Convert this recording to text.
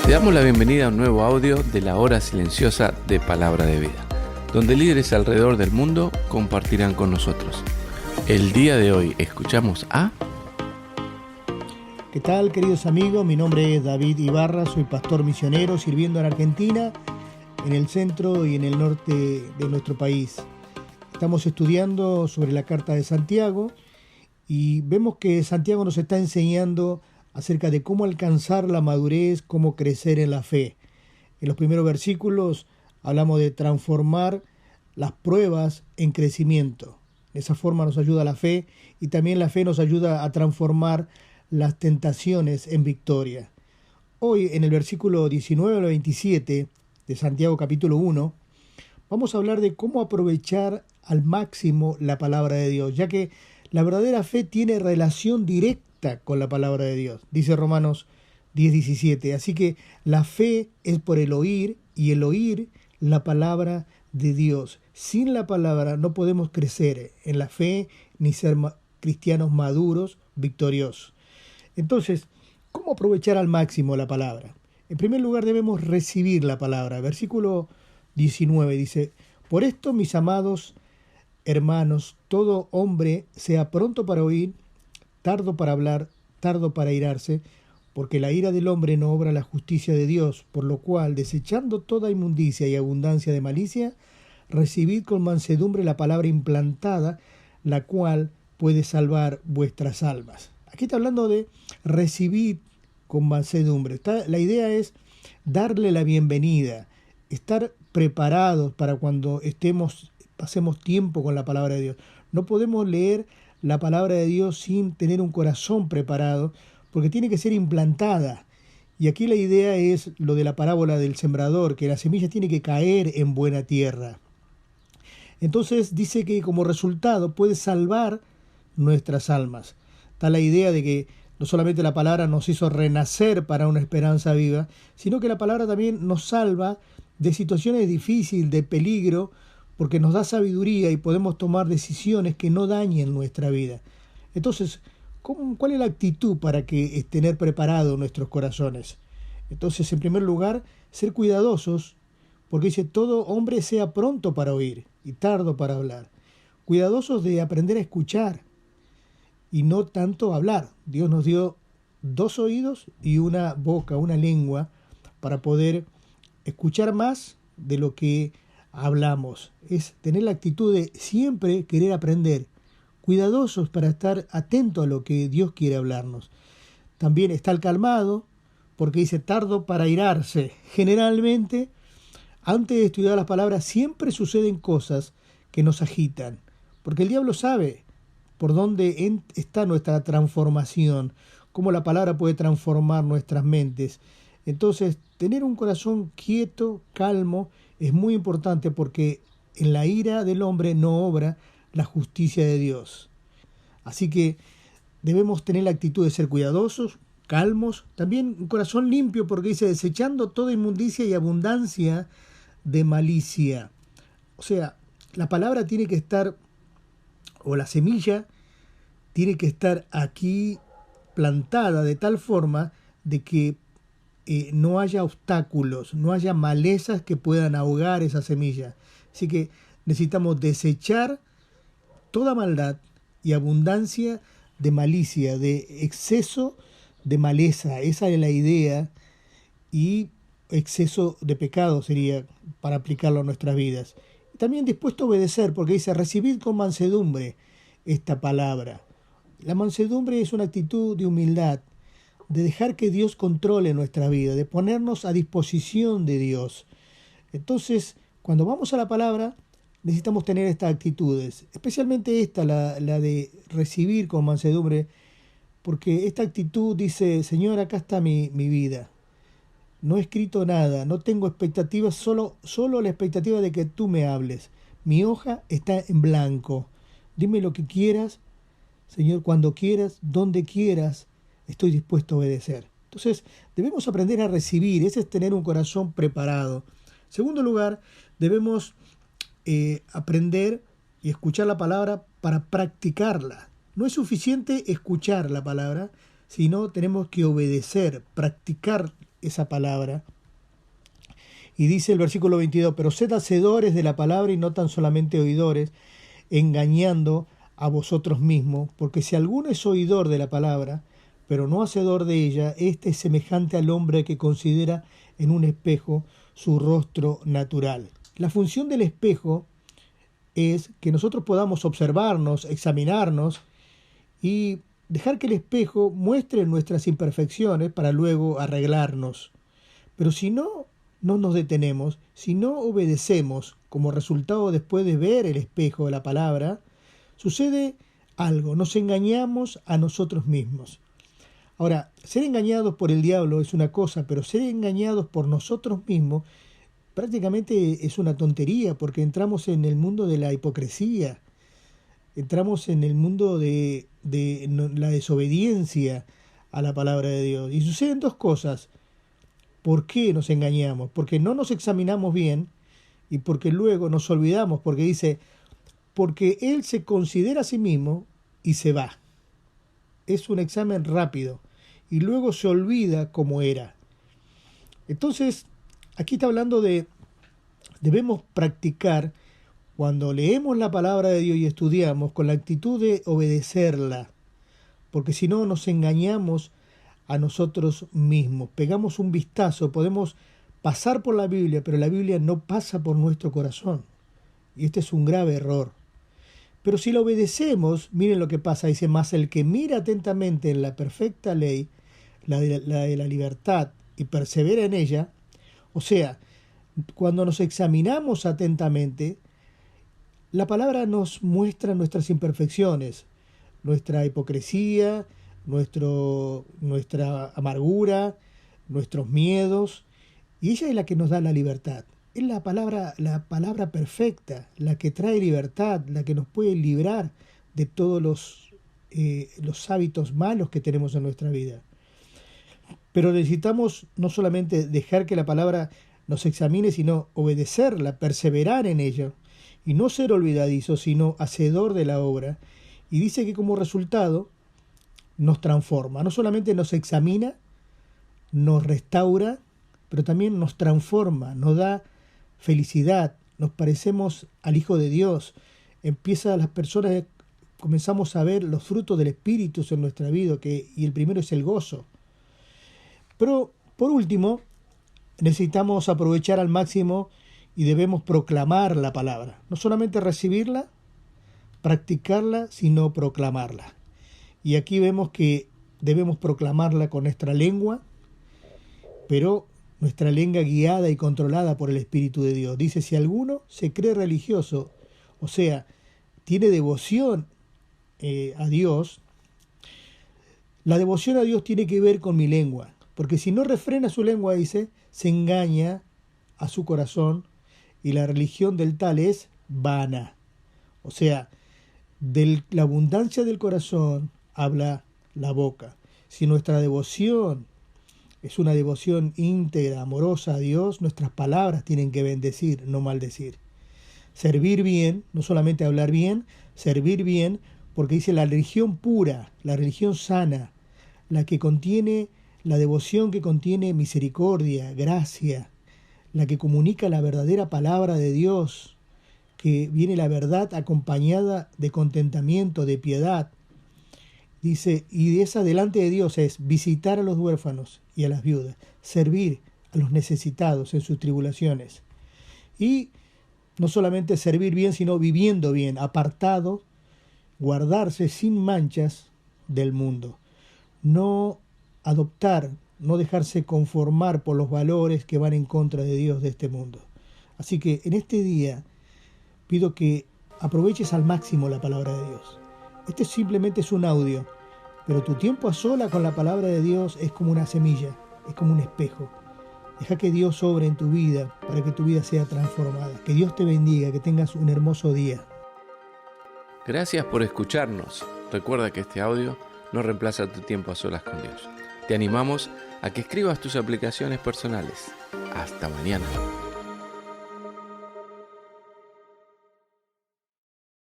Te damos la bienvenida a un nuevo audio de la hora silenciosa de Palabra de Vida, donde líderes alrededor del mundo compartirán con nosotros. El día de hoy escuchamos a... ¿Qué tal, queridos amigos? Mi nombre es David Ibarra, soy pastor misionero sirviendo en Argentina, en el centro y en el norte de nuestro país. Estamos estudiando sobre la carta de Santiago y vemos que Santiago nos está enseñando acerca de cómo alcanzar la madurez, cómo crecer en la fe. En los primeros versículos hablamos de transformar las pruebas en crecimiento. De esa forma nos ayuda la fe y también la fe nos ayuda a transformar las tentaciones en victoria. Hoy en el versículo 19 al 27 de Santiago capítulo 1 vamos a hablar de cómo aprovechar al máximo la palabra de Dios, ya que la verdadera fe tiene relación directa con la palabra de Dios. Dice Romanos 10:17. Así que la fe es por el oír y el oír la palabra de Dios. Sin la palabra no podemos crecer en la fe ni ser cristianos maduros, victoriosos. Entonces, ¿cómo aprovechar al máximo la palabra? En primer lugar debemos recibir la palabra. Versículo 19 dice: por esto, mis amados hermanos, todo hombre sea pronto para oír, tardo para hablar, tardo para airarse, porque la ira del hombre no obra la justicia de Dios, por lo cual, desechando toda inmundicia y abundancia de malicia, recibid con mansedumbre la palabra implantada, la cual puede salvar vuestras almas. Aquí está hablando de recibir con mansedumbre. La idea es darle la bienvenida, estar preparados para cuando pasemos tiempo con la palabra de Dios. No podemos leer la palabra de Dios sin tener un corazón preparado, porque tiene que ser implantada. Y aquí la idea es lo de la parábola del sembrador, que la semilla tiene que caer en buena tierra. Entonces dice que como resultado puede salvar nuestras almas. Está la idea de que no solamente la palabra nos hizo renacer para una esperanza viva, sino que la palabra también nos salva de situaciones difíciles, de peligro, porque nos da sabiduría y podemos tomar decisiones que no dañen nuestra vida. Entonces, ¿cuál es la actitud para tener preparados nuestros corazones? Entonces, en primer lugar, ser cuidadosos, porque dice, todo hombre sea pronto para oír y tardo para hablar. Cuidadosos de aprender a escuchar y no tanto hablar. Dios nos dio 2 oídos y una boca, una lengua, para poder escuchar más de lo que hablamos. Es tener la actitud de siempre querer aprender, cuidadosos para estar atentos a lo que Dios quiere hablarnos. También está el calmado, porque dice tardo para airarse. Generalmente, antes de estudiar las palabras, siempre suceden cosas que nos agitan, porque el diablo sabe por dónde está nuestra transformación, cómo la palabra puede transformar nuestras mentes. Entonces, tener un corazón quieto, calmo, es muy importante, porque en la ira del hombre no obra la justicia de Dios. Así que debemos tener la actitud de ser cuidadosos, calmos, también un corazón limpio, porque dice desechando toda inmundicia y abundancia de malicia. O sea, la palabra tiene que estar, o la semilla tiene que estar aquí plantada de tal forma de que no haya obstáculos, no haya malezas que puedan ahogar esa semilla. Así que necesitamos desechar toda maldad y abundancia de malicia, de exceso de maleza. Esa es la idea, y exceso de pecado sería para aplicarlo a nuestras vidas. También dispuesto a obedecer, porque dice recibid con mansedumbre esta palabra. La mansedumbre es una actitud de humildad, de dejar que Dios controle nuestra vida, de ponernos a disposición de Dios. Entonces, cuando vamos a la palabra, necesitamos tener estas actitudes, especialmente esta, la de recibir con mansedumbre, porque esta actitud dice, Señor, acá está mi vida. No he escrito nada, no tengo expectativas, solo la expectativa de que tú me hables. Mi hoja está en blanco. Dime lo que quieras, Señor, cuando quieras, donde quieras, estoy dispuesto a obedecer. Entonces, debemos aprender a recibir, ese es tener un corazón preparado. En segundo lugar, debemos aprender y escuchar la palabra para practicarla. No es suficiente escuchar la palabra, sino tenemos que obedecer, practicar esa palabra. Y dice el versículo 22, pero sed hacedores de la palabra y no tan solamente oidores, engañando a vosotros mismos, porque si alguno es oidor de la palabra, pero no hacedor de ella, este es semejante al hombre que considera en un espejo su rostro natural. La función del espejo es que nosotros podamos observarnos, examinarnos y dejar que el espejo muestre nuestras imperfecciones para luego arreglarnos. Pero si no nos detenemos, si no obedecemos como resultado después de ver el espejo de la palabra, sucede algo, nos engañamos a nosotros mismos. Ahora, ser engañados por el diablo es una cosa, pero ser engañados por nosotros mismos prácticamente es una tontería, porque entramos en el mundo de la hipocresía, entramos en el mundo de la desobediencia a la palabra de Dios. Y suceden dos cosas. ¿Por qué nos engañamos? Porque no nos examinamos bien y porque luego nos olvidamos, porque dice, porque él se considera a sí mismo y se va. Es un examen rápido y luego se olvida cómo era. Entonces, aquí está hablando debemos practicar cuando leemos la palabra de Dios y estudiamos con la actitud de obedecerla, porque si no nos engañamos a nosotros mismos. Pegamos un vistazo, podemos pasar por la Biblia, pero la Biblia no pasa por nuestro corazón. Y este es un grave error. Pero si la obedecemos, miren lo que pasa, dice, más el que mira atentamente en la perfecta ley, la de la libertad, y persevera en ella, o sea, cuando nos examinamos atentamente, la palabra nos muestra nuestras imperfecciones, nuestra hipocresía, nuestra amargura, nuestros miedos, y ella es la que nos da la libertad. Es la palabra perfecta, la que trae libertad, la que nos puede librar de todos los hábitos malos que tenemos en nuestra vida. Pero necesitamos no solamente dejar que la palabra nos examine, sino obedecerla, perseverar en ella, y no ser olvidadizo, sino hacedor de la obra. Y dice que como resultado nos transforma, no solamente nos examina, nos restaura, pero también nos transforma, nos da felicidad, nos parecemos al Hijo de Dios. Las personas comenzamos a ver los frutos del Espíritu en nuestra vida, y el primero es el gozo. Pero, por último, necesitamos aprovechar al máximo y debemos proclamar la palabra. No solamente recibirla, practicarla, sino proclamarla. Y aquí vemos que debemos proclamarla con nuestra lengua, pero nuestra lengua guiada y controlada por el Espíritu de Dios. Dice, si alguno se cree religioso, o sea, tiene devoción a Dios, la devoción a Dios tiene que ver con mi lengua, porque si no refrena su lengua, dice, se engaña a su corazón y la religión del tal es vana. O sea, de la abundancia del corazón habla la boca. Si nuestra devoción es una devoción íntegra, amorosa a Dios, nuestras palabras tienen que bendecir, no maldecir. Servir bien, no solamente hablar bien, servir bien, porque dice la religión pura, la religión sana, la que contiene, la devoción que contiene misericordia, gracia, la que comunica la verdadera palabra de Dios, que viene la verdad acompañada de contentamiento, de piedad. Dice, y de esa delante de Dios es visitar a los huérfanos y a las viudas, servir a los necesitados en sus tribulaciones. Y no solamente servir bien, sino viviendo bien, apartado, guardarse sin manchas del mundo. No adoptar, no dejarse conformar por los valores que van en contra de Dios de este mundo. Así que en este día pido que aproveches al máximo la palabra de Dios. Este simplemente es un audio, pero tu tiempo a sola con la palabra de Dios es como una semilla, es como un espejo. Deja que Dios obre en tu vida para que tu vida sea transformada. Que Dios te bendiga, que tengas un hermoso día. Gracias por escucharnos. Recuerda que este audio no reemplaza tu tiempo a solas con Dios. Te animamos a que escribas tus aplicaciones personales. Hasta mañana.